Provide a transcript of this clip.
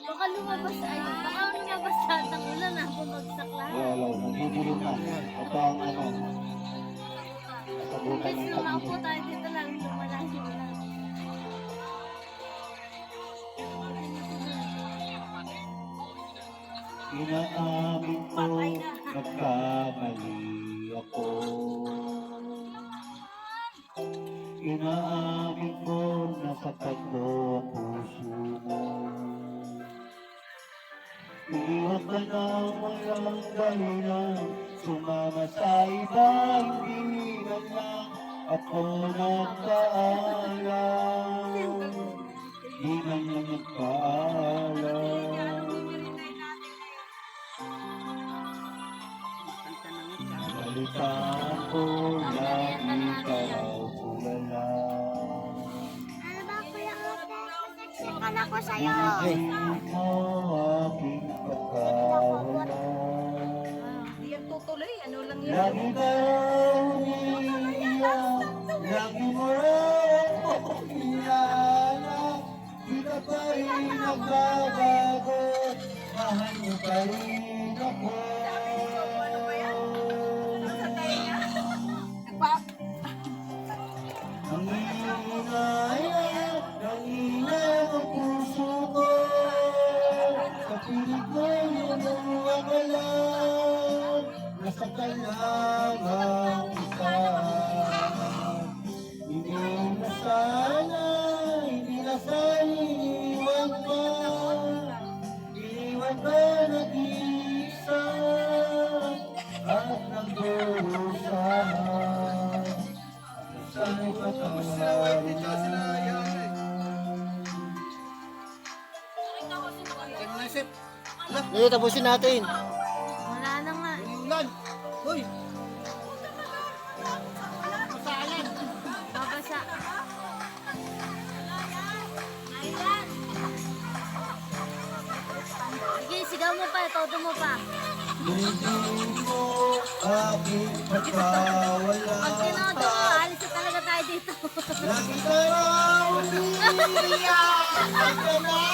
Baka lumabas ay, baka lumabas lahat ng ulan na bumagsak lahat. Wala, nagigilid na. Ito ang ano. Kasabutan Kasi ng yung ako tagilid. tayo dito lang lumalas yung ulan. Inaamin ko, nagkamali ako. Inaamin ko, nasaktan ko ang puso mo. Iiwan ka na walang dahilan, sumama sa iba, hindi man lang ako nagpaalam. Di man lang nagpaalam. Balitaan ko, lagi ka raw tulala. Ano ba kuya ate? Siksikan ako sa'yo. Pinigil mo aking pagkawala. Di yan tutuloy. Ano lang yan? Lagi ka raw umiiyak, lagi mo raw akong inaalala. Di ka pa rin nagbabago, mahal mo pa rin ako. Nanginginig ang puso ko. Sa piling ko yung wala. Nasaktan lang ang isa. Hindi na sana iniwan ka. Iniwan ka nag-iisa. At nagdurusa. Sa'yo ka Sige, tapusin natin. Wala na nga. Ulan. Hoy. Babasa. Sige, sigaw mo pa, todo mo pa. Hindi mo aking pagkawala. Pag tinodo mo, alis na talaga tayo dito. Lagi ka raw umiiyak. Pagkaman